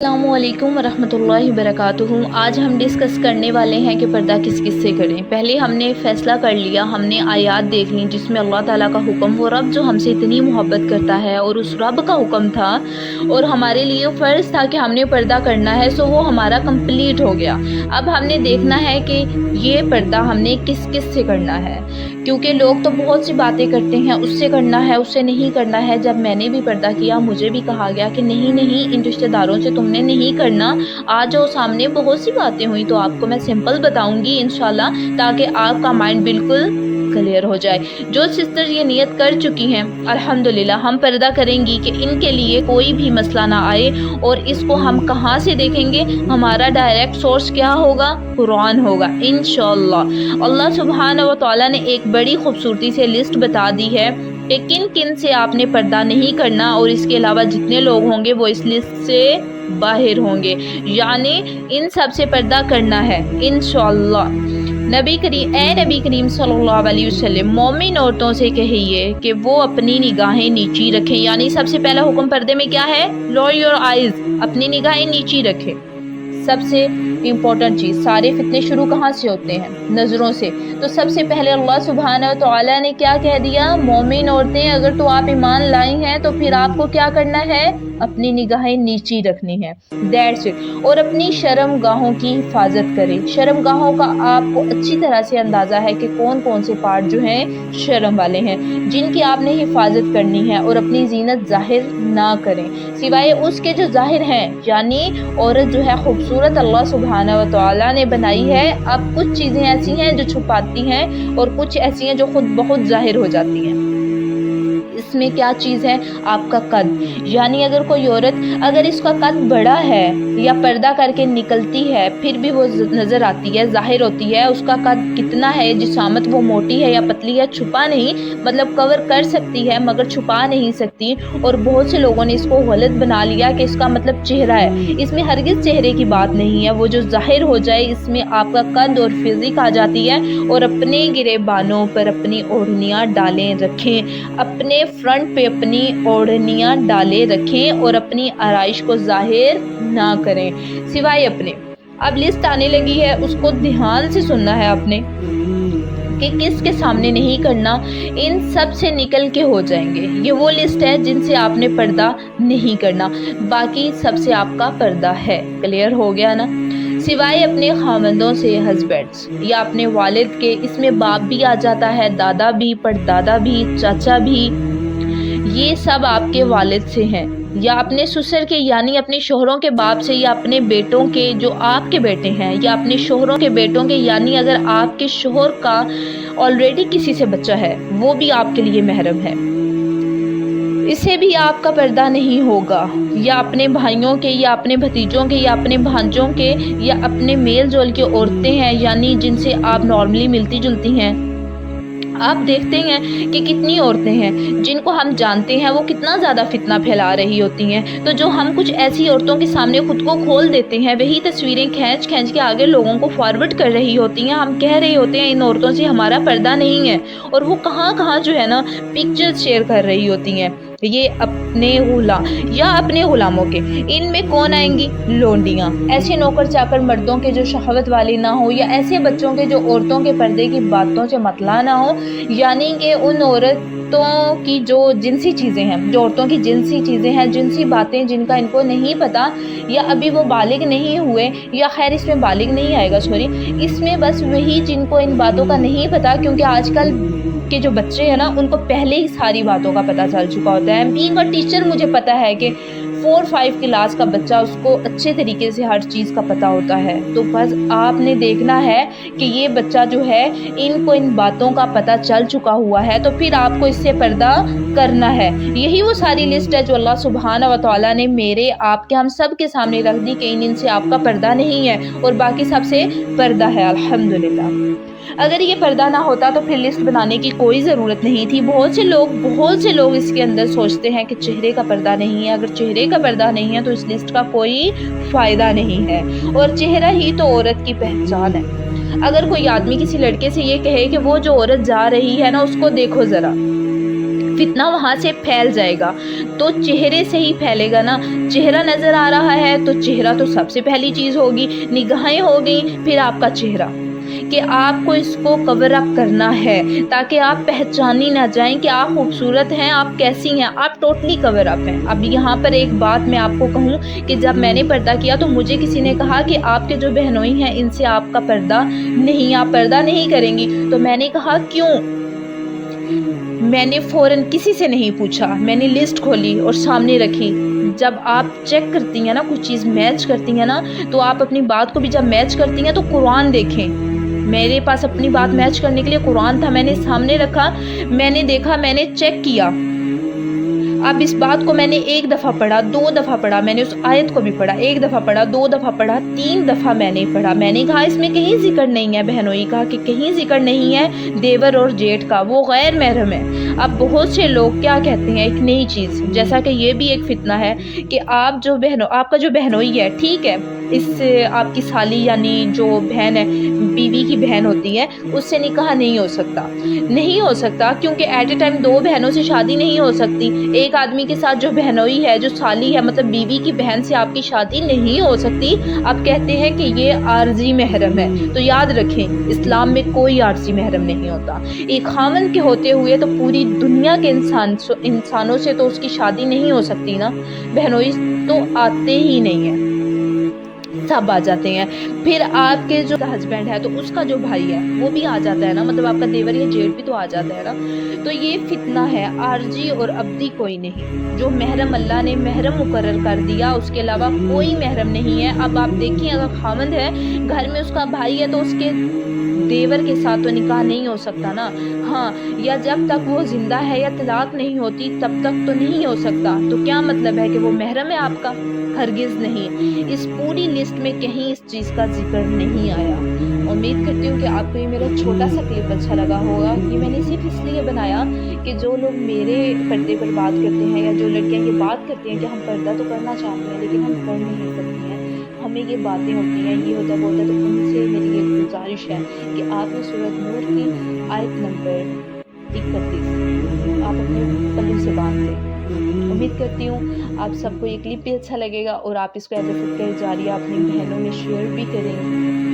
السلام علیکم ورحمۃ اللہ وبرکاتہ۔ آج ہم ڈسکس کرنے والے ہیں کہ پردہ کس کس سے کریں۔ پہلے ہم نے فیصلہ کر لیا، ہم نے آیات دیکھ لی جس میں اللہ تعالیٰ کا حکم، وہ رب جو ہم سے اتنی محبت کرتا ہے اور اس رب کا حکم تھا اور ہمارے لیے فرض تھا کہ ہم نے پردہ کرنا ہے، سو وہ ہمارا کمپلیٹ ہو گیا۔ اب ہم نے دیکھنا ہے کہ یہ پردہ ہم نے کس کس سے کرنا ہے، کیونکہ لوگ تو بہت سی باتیں کرتے ہیں، اس سے کرنا ہے، اس سے نہیں کرنا ہے۔ جب میں نے بھی پردہ کیا مجھے بھی کہا گیا کہ نہیں ان رشتہ داروں سے تم نے نہیں کرنا۔ آج جو سامنے بہت سی باتیں ہوئی تو آپ کو میں سمپل بتاؤں گی انشاءاللہ، تاکہ آپ کا مائنڈ بالکل کلیئر ہو جائے۔ جو سسٹر یہ نیت کر چکی ہیں الحمدللہ ہم پردہ کریں گی کہ ان کے لیے کوئی بھی مسئلہ نہ آئے، اور اس کو ہم کہاں سے دیکھیں گے؟ ہمارا ڈائریکٹ سورس کیا ہوگا؟ قرآن ہوگا انشاءاللہ۔ اللہ سبحانہ و تعالیٰ نے ایک بڑی خوبصورتی سے لسٹ بتا دی ہے کہ کن کن سے آپ نے پردہ نہیں کرنا، اور اس کے علاوہ جتنے لوگ ہوں گے وہ اس لسٹ سے باہر ہوں گے، یعنی ان سب سے پردہ کرنا ہے انشاءاللہ۔ نبی کریم صلی اللہ علیہ وسلم مومن عورتوں سے کہیے کہ وہ اپنی نگاہیں نیچی رکھیں، یعنی سب سے پہلا حکم پردے میں کیا ہے؟ لوور یور آئیز، اپنی نگاہیں نیچی رکھیں۔ سب سے امپورٹنٹ چیز، سارے فتنے شروع کہاں سے ہوتے ہیں؟ نظروں سے۔ تو سب سے پہلے اللہ سبحانہ و تعالیٰ نے کیا کہہ دیا؟ مومن عورتیں اگر تو آپ ایمان لائی ہیں تو پھر آپ کو کیا کرنا ہے؟ اپنی نگاہیں نیچی رکھنی ہے، دیٹس اٹ۔ اور اپنی شرم گاہوں کی حفاظت کریں۔ شرم گاہوں کا آپ کو اچھی طرح سے اندازہ ہے کہ کون کون سے پارٹ جو ہیں شرم والے ہیں، جن کی آپ نے حفاظت کرنی ہے، اور اپنی زینت ظاہر نہ کریں سوائے اس کے جو ظاہر ہیں، یعنی عورت جو ہے خوبصورت اللہ سبحانہ و تعالیٰ نے بنائی ہے۔ اب کچھ چیزیں ایسی ہیں جو چھپاتی ہیں اور کچھ ایسی ہیں جو خود بہت ظاہر ہو جاتی ہیں۔ اس میں کیا چیز ہے؟ آپ کا قد، یعنی اگر کوئی عورت اگر اس کا قد بڑا ہے یا پردہ کر کے نکلتی ہے پھر بھی وہ نظر آتی ہے، ظاہر ہوتی ہے، اس کا قد کتنا ہے، جسامت وہ موٹی ہے یا پتلی ہے، چھپا نہیں، مطلب کور کر سکتی ہے مگر چھپا نہیں سکتی۔ اور بہت سے لوگوں نے اس کو غلط بنا لیا کہ اس کا مطلب چہرہ ہے، اس میں ہرگز چہرے کی بات نہیں ہے، وہ جو ظاہر ہو جائے اس میں آپ کا قد اور فزیک آ جاتی ہے۔ اور اپنے گریبانوں پر اپنی اوڑھنیاں ڈالیں رکھیں، اپنے فرنٹ پہ اپنی اوڑھنیاں ڈالے رکھیں، اور اپنی آرائش کو ظاہر نہ کریں سوائے اپنے۔ اب لسٹ آنے لگی ہے، اس کو دھیان سے سننا ہے آپ نے کہ کس کے سامنے نہیں کرنا، ان سب سے نکل کے ہو جائیں گے۔ یہ وہ لسٹ ہے جن سے آپ نے پردہ نہیں کرنا، باقی سب سے آپ کا پردہ ہے۔ کلیئر ہو گیا نا؟ سوائے اپنے خاوندوں سے، ہسبینڈز یا اپنے والد کے، اس میں باپ بھی آ جاتا ہے، دادا بھی، پردادا بھی، چاچا بھی، یہ سب آپ کے والد سے ہیں، یا اپنے سسر کے یعنی اپنے شوہروں کے باپ سے، یا اپنے بیٹوں کے جو آپ کے بیٹے ہیں، یا اپنے شوہروں کے بیٹوں کے، یعنی اگر آپ کے شوہر کا آلریڈی کسی سے بچہ ہے وہ بھی آپ کے لیے محرم ہے، اسے بھی آپ کا پردہ نہیں ہوگا، یا اپنے بھائیوں کے، یا اپنے بھتیجوں کے، یا اپنے بھانجوں کے، یا اپنے میل جول کی عورتیں ہیں، یعنی جن سے آپ نارملی ملتی جلتی ہیں۔ آپ دیکھتے ہیں کہ کتنی عورتیں ہیں جن کو ہم جانتے ہیں وہ کتنا زیادہ فتنہ پھیلا رہی ہوتی ہیں، تو جو ہم کچھ ایسی عورتوں کے سامنے خود کو کھول دیتے ہیں وہی تصویریں کھینچ کے آگے لوگوں کو فارورڈ کر رہی ہوتی ہیں، ہم کہہ رہے ہوتے ہیں ان عورتوں سے ہمارا پردہ نہیں ہے، اور وہ کہاں جو ہے نا پکچرز شیئر کر رہی ہوتی ہیں۔ یہ اپنے غلام یا اپنے غلاموں کے، ان میں کون آئیں گی؟ لونڈیاں، ایسے نوکر چاکر مردوں کے جو شہوت والے نہ ہو، یا ایسے بچوں کے جو عورتوں کے پردے کی باتوں سے مطلع نہ ہو، یعنی کہ ان عورتوں کی جو جنسی چیزیں ہیں، جو عورتوں کی جنسی چیزیں ہیں، جنسی باتیں جن کا ان کو نہیں پتا، یا ابھی وہ بالغ نہیں ہوئے، یا خیر اس میں بالغ نہیں آئے گا، سوری، اس میں بس وہی جن کو ان باتوں کا نہیں پتا، کیونکہ آج کل کے جو بچے ہیں نا ان کو پہلے ہی ساری باتوں کا پتہ چل چکا ہوتا ہے۔ بینگ اے ٹیچر مجھے پتا ہے کہ 4-5 کلاس کا بچہ اس کو اچھے طریقے سے ہر چیز کا پتہ ہوتا ہے، تو بس آپ نے دیکھنا ہے کہ یہ بچہ جو ہے ان کو ان باتوں کا پتہ چل چکا ہوا ہے، تو پھر آپ کو اس سے پردہ کرنا ہے۔ یہی وہ ساری لسٹ ہے جو اللہ سبحانہ و تعالیٰ نے میرے، آپ کے، ہم سب کے سامنے رکھ دی کہ ان سے آپ کا پردہ نہیں ہے، اور باقی سب سے پردہ ہے الحمدللہ۔ اگر یہ پردہ نہ ہوتا تو پھر لسٹ بنانے کی کوئی ضرورت نہیں تھی۔ بہت سے لوگ اس کے اندر سوچتے ہیں کہ چہرے کا پردہ نہیں ہے، اگر چہرے کا پردہ نہیں ہے تو اس لسٹ کا کوئی فائدہ نہیں ہے، اور چہرہ ہی تو عورت کی پہچان ہے۔ اگر کوئی آدمی کسی لڑکے سے یہ کہے کہ وہ جو عورت جا رہی ہے نا اس کو دیکھو ذرا، فتنہ وہاں سے پھیل جائے گا. تو چہرے سے ہی پھیلے گا نا. چہرہ نظر آ رہا ہے تو چہرہ تو سب سے پہلی چیز ہوگی, نگاہیں ہو گئی, پھر آپ کا چہرہ, کہ آپ کو اس کو کور اپ کرنا ہے تاکہ آپ پہچانی نہ جائیں کہ آپ خوبصورت ہیں, آپ کیسی ہیں, آپ ٹوٹلی کور اپ ہیں. اب یہاں پر ایک بات میں آپ کو کہوں کہ جب میں نے پردہ کیا تو مجھے کسی نے کہا کہ آپ کے جو بہنوئی ہیں ان سے آپ کا پردہ نہیں, آپ پردہ نہیں کریں گی. تو میں نے کہا کیوں؟ میں نے فوراً کسی سے نہیں پوچھا, میں نے لسٹ کھولی اور سامنے رکھی. جب آپ چیک کرتی ہیں نا, کچھ چیز میچ کرتی ہیں نا, تو آپ اپنی بات کو بھی جب میچ کرتی ہیں تو قرآن دیکھیں. میرے پاس اپنی بات میچ کرنے کے لیے قرآن تھا, میں نے سامنے رکھا, میں نے دیکھا, میں نے چیک کیا. اب اس بات کو میں نے ایک دفعہ پڑھا, 2 دفعہ پڑھا, میں نے اس آیت کو بھی پڑھا, 1 دفعہ پڑھا, 2 دفعہ پڑھا, 3 دفعہ میں نے پڑھا. میں نے کہا اس میں کہیں ذکر نہیں ہے بہنوئی کا, کہ کہیں ذکر نہیں ہے دیور اور جیٹھ کا, وہ غیر محرم ہے. اب بہت سے لوگ کیا کہتے ہیں, ایک نئی چیز, جیسا کہ یہ بھی ایک فتنہ ہے کہ آپ کا جو بہنوئی ہے, ٹھیک ہے, اس سے آپ کی سالی یعنی جو بہن ہے, بیوی کی بہن ہوتی ہے, اس سے نکاح نہیں ہو سکتا. نہیں ہو سکتا کیونکہ ایٹ اے ٹائم 2 بہنوں سے شادی نہیں ہو سکتی. ایک آدمی کے ساتھ جو بہنوئی ہے, جو سالی ہے, مطلب بیوی کی بہن سے آپ کی شادی نہیں ہو سکتی. آپ کہتے ہیں کہ یہ عارضی محرم ہے, تو یاد رکھیں اسلام میں کوئی عارضی محرم نہیں ہوتا. ایک خاوند کے ہوتے ہوئے تو پوری دنیا کے انسانوں سے تو اس کی شادی نہیں ہو سکتی نا. بہنوئی تو آتے ہی نہیں ہیں, سب آ جاتے ہیں. پھر آپ کے جو ہسبینڈ ہے تو اس کا جو بھائی ہے وہ بھی آ جاتا ہے نا, مطلب آپ کا دیور یا جیٹھ بھی تو آ جاتا ہے نا. تو یہ فتنہ ہے, عارضی اور ابدی کوئی نہیں. جو محرم اللہ نے محرم مقرر کر دیا, اس کے علاوہ کوئی محرم نہیں ہے. اب آپ دیکھیں, اگر خاوند ہے گھر میں, اس کا بھائی ہے, تو اس کے دیور کے ساتھ تو نکاح نہیں ہو سکتا نا. ہاں, یا جب تک وہ زندہ ہے یا طلاق نہیں ہوتی تب تک تو نہیں ہو سکتا. تو کیا مطلب ہے کہ وہ محرم ہے آپ کا؟ ہرگز نہیں. اس پوری لسٹ میں کہیں اس چیز کا ذکر نہیں آیا. امید کرتی ہوں کہ آپ کو یہ میرا چھوٹا سا کلپ اچھا لگا ہوگا. یہ میں نے صرف اس لیے بنایا کہ جو لوگ میرے پردے پر بات کرتے ہیں, یا جو لڑکیاں یہ بات کرتی ہیں کہ ہم پردہ تو کرنا چاہتے ہیں لیکن ہم کر نہیں سکتی ہیں, ہمیں یہ باتیں ہوتی ہیں, یہ ہوتا ہے وہ ہوتا ہے, تو ان سے میری یہ گزارش ہے کہ آپ نے سورۃ نور کی آیت نمبر 31 آپ اپنے پلو سے باندھ لیں. امید کرتی ہوں آپ سب کو یہ کلپ بھی اچھا لگے گا, اور آپ اس کو ایز اے صدقہ جاریہ اپنی بہنوں میں شیئر بھی کریں.